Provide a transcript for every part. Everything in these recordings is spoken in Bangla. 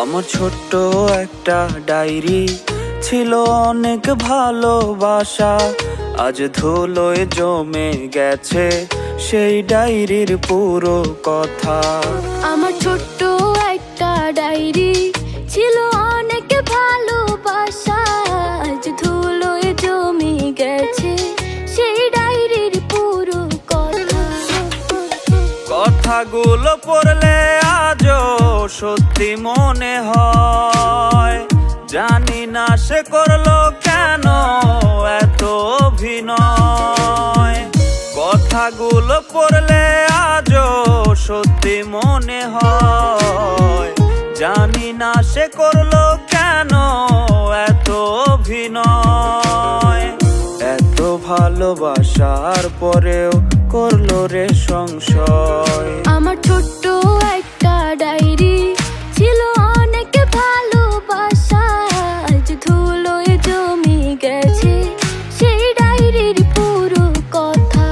আমার ছোট্ট একটা ডায়েরি ছিল অনেক ভালোবাসা, আজ ধুলোয় জমে গেছে সেই ডায়েরির পুরো কথা। আমার ছোট্ট একটা ডায়েরি ছিল অনেক ভালোবাসা, আজ ধুলোয় জমে গেছে সেই ডায়েরির পুরো কথা। কথাগুলো পড়লে আজও সত্যি মনে হয়, জানি না সে করলো কেন এত অভিনয়। কথাগুলো পড়লে আজও সত্যি মনে হয়, জানি না সে করলো কেন এত অভিনয়। এত ভালোবাসার পরেও করলো রে সংশয়। আমার ছোট্ট একটা ডায়েরি ছিল অনেক ভালোবাসা, আজ ধুলোয় জমে গেছে সেই ডায়েরির পুরো কথা।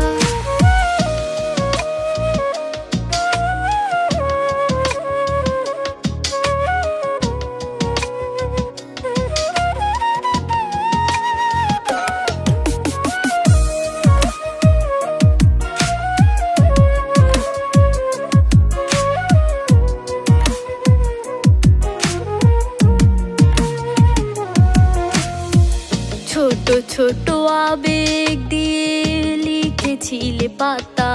ছোট ছোট আবেগ দিয়ে লিখেছিলে পাতা,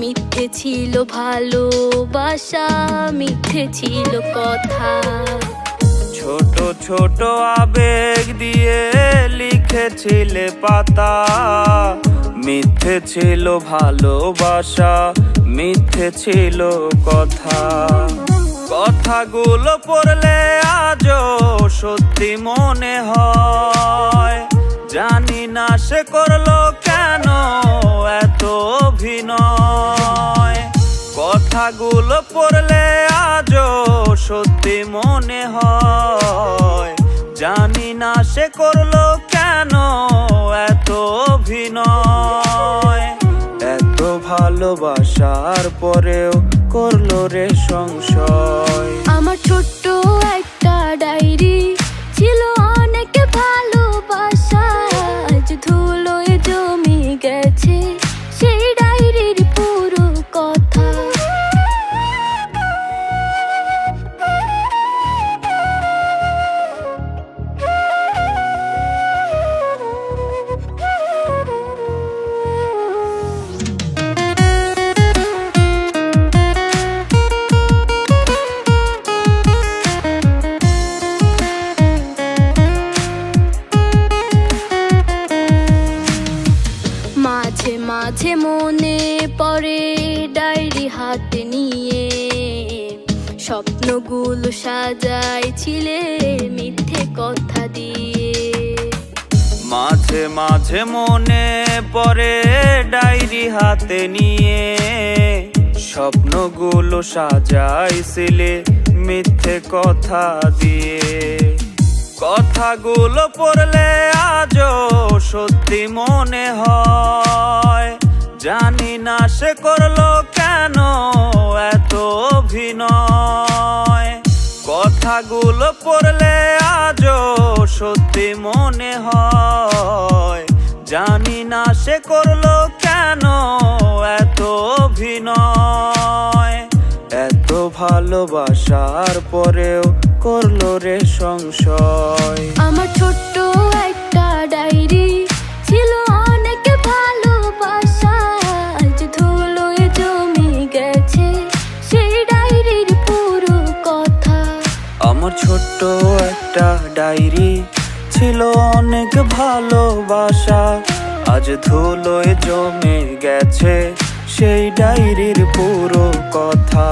মিথ্যে ছিল ভালোবাসা, মিথ্যে ছিল কথা। ছোট ছোট আবেগ দিয়ে লিখেছিলে পাতা, মিথ্যে ছিল ভালোবাসা, মিথ্যে ছিল কথা। কথাগুলো পড়লে আজও সত্যি মনে হয়, জানি না সে করলো কেন এত অভিনয়। কথাগুলো পড়লে আজও সত্যি মনে হয়, জানি না সে করলো কেন এত অভিনয়। এত ভালোবাসার পরেও করলো রে সংশয়। আমার ছোট্ট একটা ডায়েরি ছিল অনেক ভালোবাসা, আজ ধুলোয় জমে গেছে সেই ডায়েরির পুরো কথা। মাঝে মাঝে মনে পড়ে ডায়েরি হাতে নিয়ে, স্বপ্নগুলো সাজাইছিলে মিথ্যে কথা দিয়ে। মাঝে মাঝে মনে পড়ে ডায়েরি হাতে নিয়ে, স্বপ্নগুলো সাজাইছিলে মিথ্যে কথা দিয়ে। কথাগুলো পড়লে আজও সত্যি মনে হয়, জানি না সে করলো কেন এত অভিনয়। কথাগুলো পড়লে আজও সত্যি মনে হয়, জানি না সে করলো কেন এত অভিনয়। এত ভালোবাসার পরেও করলো রে সংশয়। আমার ছোট্ট একটা ডায়েরি ছিল অনেক ভালোবাসা, আজ ধুলোয় জমে গেছে সেই ডায়েরির পুরো কথা। আমার ছোট্ট একটা ডায়েরি ছিল অনেক ভালোবাসা, আজ ধুলোয় জমে গেছে সেই ডায়েরির পুরো কথা।